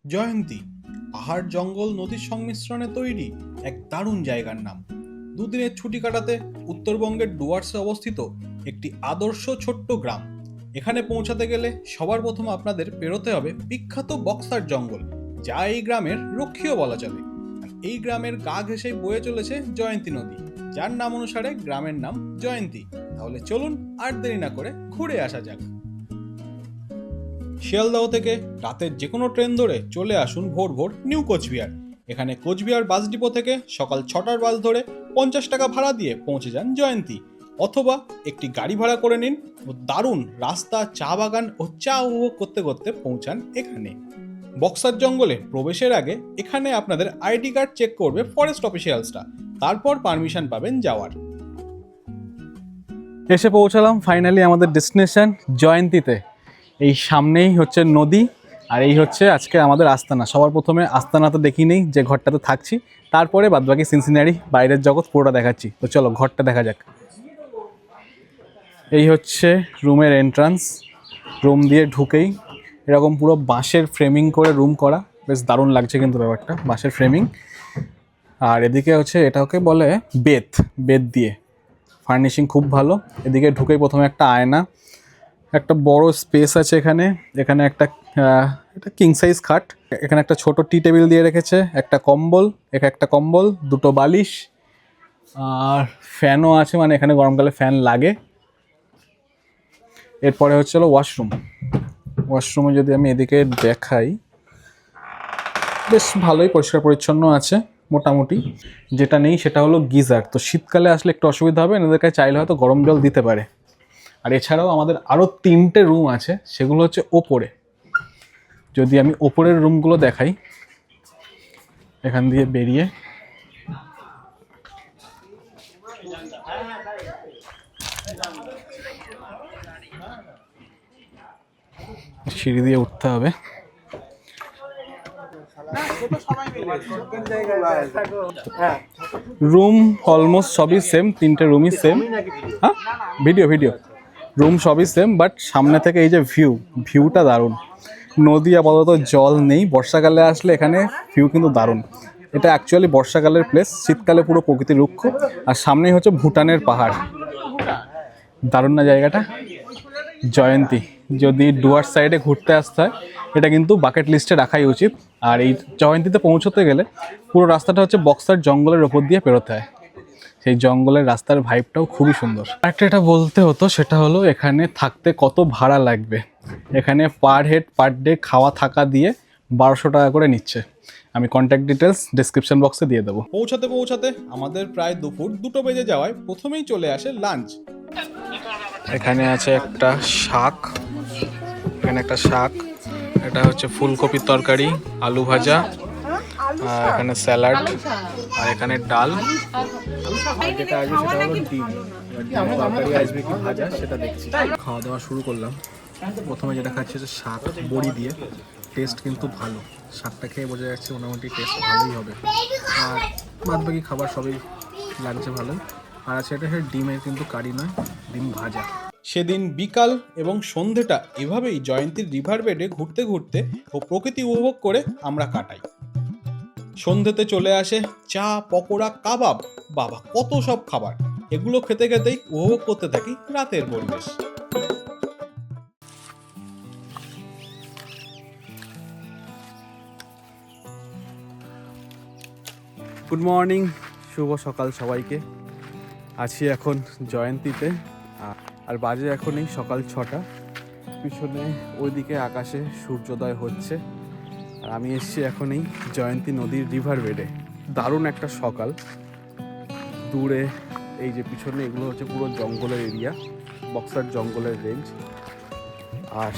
জয়ন্তী পাহাড় জঙ্গল নদীর সংমিশ্রণে তৈরি এক দারুণ জায়গার নাম। দুদিনের ছুটি কাটাতে উত্তরবঙ্গের ডুয়ার্সে অবস্থিত একটি আদর্শ ছোট্ট গ্রাম। এখানে পৌঁছাতে গেলে সবার প্রথম আপনাদের পেরোতে হবে বিখ্যাত বক্সার জঙ্গল, যা এই গ্রামের রক্ষীও বলা চলে। আর এই গ্রামের গা ঘেঁষেই বয়ে চলেছে জয়ন্তী নদী, যার নাম অনুসারে গ্রামের নাম জয়ন্তী। তাহলে চলুন আর দেরি না করে ঘুরে আসা যাক। শিয়ালদহ থেকে রাতের যে কোনো ট্রেন ধরে চলে আসুন ভোর ভোর নিউ কোচবিহার। এখানে কোচবিহার বাস ডিপো থেকে সকাল 6টার বাস ধরে 50 টাকা ভাড়া দিয়ে পৌঁছে যান জয়ন্তী, অথবা একটি গাড়ি ভাড়া করে নিন ও দারুণ রাস্তা, চা বাগান ও চা উপভোগ করতে করতে পৌঁছান এখানে। বক্সার জঙ্গলে প্রবেশের আগে এখানে আপনাদের আইডি কার্ড চেক করবে ফরেস্ট অফিসিয়ালসরা, তারপর পারমিশন পাবেন যাওয়ার। এসে পৌঁছালাম ফাইনালি আমাদের ডেস্টিনেশন জয়ন্তীতে। এই সামনেই হচ্ছে নদী, আর এই হচ্ছে আজকে আমাদের আস্তানা। সবার প্রথমে আস্তানাতে দেখি নেই যে ঘরটাতে থাকছি, তারপরে বাদবাকি সিনসিনারি বাইরের জগৎ পুরোটা দেখাচ্ছি। তো চলো ঘরটা দেখা যাক। এই হচ্ছে রুমের এন্ট্রান্স। রুম দিয়ে ঢুকেই এরকম পুরো বাঁশের ফ্রেমিং করে রুম করা, বেশ দারুণ লাগছে কিন্তু ব্যাপারটা, বাঁশের ফ্রেমিং। আর এদিকে হচ্ছে এটাকে বলে বেত দিয়ে ফার্নিশিং খুব ভালো। এদিকে ঢুকেই প্রথমে একটা আয়না, একটা বড় স্পেস আছে এখানে। এখানে একটা এটা কিং সাইজ খাট, এখানে একটা ছোট টি টেবিল দিয়ে রেখেছে, একটা কম্বল, একটা কম্বল, দুটো বালিশ, আর ফ্যানও আছে, মানে এখানে গরমকালে ফ্যান লাগে। এরপরে হচ্ছে হলো ওয়াশরুমে যদি আমি এদিকে দেখাই, বেশ ভালোই পরিষ্কার পরিচ্ছন্ন আছে মোটামুটি। যেটা নেই সেটা হলো গিজার। তো শীতকালে আসলে একটু অসুবিধা হবে, এনাদের কাছে চাইলে হয়তো গরম জল দিতে পারে। আর এছাড়াও আমাদের আরও 3টে রুম আছে, সেগুলো হচ্ছে ওপরে। যদি আমি ওপরের রুমগুলো দেখাই, এখান দিয়ে বেরিয়ে সিঁড়ি দিয়ে উঠতে হবে। রুম অলমোস্ট সবই সেম, 3টে রুমই সেম। হ্যাঁ, ভিডিও রুম সবই সেম, বাট সামনে থেকে এই যে ভিউটা দারুণ। নদী আপাতত জল নেই, বর্ষাকালে আসলে এখানে ভিউ কিন্তু দারুণ। এটা অ্যাকচুয়ালি বর্ষাকালের প্লেস, শীতকালে পুরো প্রকৃতি রুক্ষ। আর সামনেই হচ্ছে ভুটানের পাহাড়। দারুণ না জায়গাটা? জয়ন্তী যদি ডুয়ার্স সাইডে ঘুরতে আসতে হয়, এটা কিন্তু বাকেট লিস্টে রাখাই উচিত। আর এই জয়ন্তীতে পৌঁছতে গেলে পুরো রাস্তাটা হচ্ছে বক্সার জঙ্গলের ওপর দিয়ে পেরোতে হয়। সেই জঙ্গলের রাস্তার ভাইবটাও খুবই সুন্দর। একটা এটা বলতে হতো, সেটা হলো এখানে থাকতে কত ভাড়া লাগবে। এখানে পার হেড পার ডে খাওয়া থাকা দিয়ে 1200 টাকা করে নিচ্ছে। আমি কন্ট্যাক্ট ডিটেলস ডেসক্রিপশন বক্সে দিয়ে দেবো। পৌঁছাতে আমাদের প্রায় দুপুর 2টো বেজে যাওয়ায় প্রথমেই চলে আসে লাঞ্চ। এখানে আছে একটা শাক, এটা হচ্ছে ফুলকপির তরকারি, আলু ভাজা, এখানে স্যালাড, আর এখানে ডাল। যেটা আসবে সেটা হলো ডিম, তরকারি আসবে কি ভাজা সেটা দেখছি। খাওয়া দাওয়া শুরু করলাম। প্রথমে যেটা খাচ্ছি হচ্ছে শাক বড়ি দিয়ে। টেস্ট কিন্তু ভালো, শাকটা খেয়ে বোঝা যাচ্ছে মোটামুটি টেস্ট ভালোই হবে। আর বাদবাকি খাবার সবই লাগছে ভালোই। আর আছে এটা ডিমের কিন্তু কারি নয়, ডিম ভাজা। সেদিন বিকাল এবং সন্ধেটা এভাবেই জয়ন্তীর রিভার বেডে ঘুরতে ঘুরতে ও প্রকৃতি উপভোগ করে আমরা কাটাই। সন্ধেতে চলে আসে চা, পকোড়া, কাবাব, বাবা কত সব খাবার। এগুলো খেতে খেতেই উপভোগ করতে থাকি রাতের পরিবেশ। গুড মর্নিং, শুভ সকাল সবাইকে। আছি এখন জয়ন্তীতে, আর বাজে এখন এই সকাল 6টা। পিছনে ওইদিকে আকাশে সূর্যোদয় হচ্ছে, আর আমি এসেছি এখন এই জয়ন্তী নদীর রিভার বেডে। দারুণ একটা সকাল। দূরে এই যে পিছনে, এগুলো হচ্ছে পুরো জঙ্গলের এরিয়া, বক্সার জঙ্গলের রেঞ্জ। আর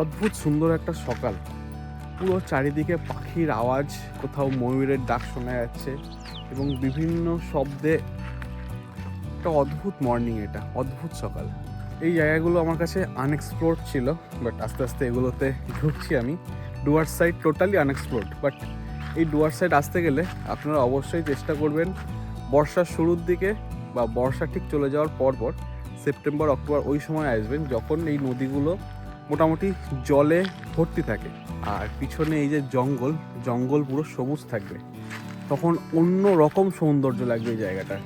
অদ্ভুত সুন্দর একটা সকাল, পুরো চারিদিকে পাখির আওয়াজ, কোথাও ময়ূরের ডাক শোনা যাচ্ছে, এবং বিভিন্ন শব্দে একটা অদ্ভুত মর্নিং। এটা অদ্ভুত সকাল। এই জায়গাগুলো আমার কাছে আনএক্সপ্লোর্ড ছিল, বাট আস্তে আস্তে এগুলোতে ঢুকছি আমি। Dooars side totally unexplored, but এই ডুয়ার্স সাইড আসতে গেলে আপনারা অবশ্যই চেষ্টা করবেন বর্ষার শুরুর দিকে বা বর্ষা ঠিক চলে যাওয়ার পর সেপ্টেম্বর অক্টোবর ওই সময় আসবেন, যখন এই নদীগুলো মোটামুটি জলে ভর্তি থাকে, আর পিছনে এই যে জঙ্গল, জঙ্গল পুরো সবুজ থাকবে, তখন অন্য রকম সৌন্দর্য লাগবে এই জায়গাটা।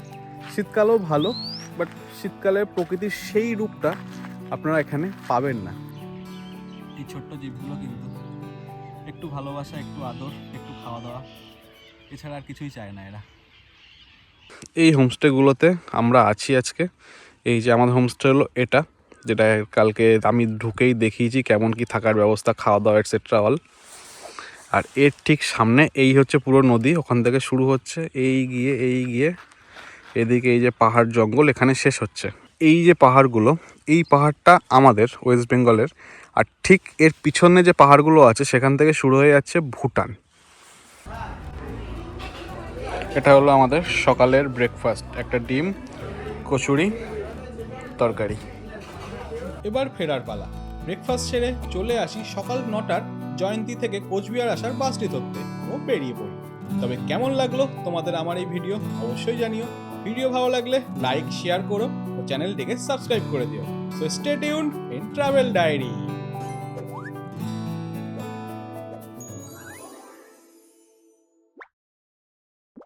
শীতকালেও ভালো, বাট শীতকালে প্রকৃতির সেই রূপটা আপনারা এখানে পাবেন না। এই ছোট্ট জীবগুলো কিন্তু একটু ভালোবাসা, একটু আদর, একটু খাওয়া দাওয়া, এছাড়া আর কিছুই চায় না এরা। এই হোমস্টেগুলোতে আমরা আছি আজকে। এই যে আমাদের হোমস্টে হলো এটা, যেটা কালকে আমি ঢুকেই দেখিয়েছি কেমন কি থাকার ব্যবস্থা, খাওয়া দাওয়া এটসেট্রা অল। আর এর ঠিক সামনে এই হচ্ছে পুরো নদী, ওখান থেকে শুরু হচ্ছে, এই গিয়ে এদিকে এই যে পাহাড় জঙ্গল এখানে শেষ হচ্ছে। এই যে পাহাড়গুলো, এই পাহাড়টা আমাদের ওয়েস্ট বেঙ্গলের, আর ঠিক এর পিছনে যে পাহাড়গুলো আছে সেখান থেকে শুরু হয়ে যাচ্ছে ভুটান। এটা হলো আমাদের সকালের ব্রেকফাস্ট, একটা ডিম, কচুরি, তরকারি। এবার ফেরার পালা। ব্রেকফাস্ট সেরে চলে আসি সকাল 9টার জয়ন্তী থেকে কোচবিহার আসার বাসটি ধরতে ও বেরিয়ে পড়ি। তবে কেমন লাগলো তোমাদের আমার এই ভিডিও অবশ্যই জানিও। ভিডিও ভালো লাগলে লাইক, শেয়ার করো ও চ্যানেলটিকে সাবস্ক্রাইব করে দিও। So stay tuned in travel diary.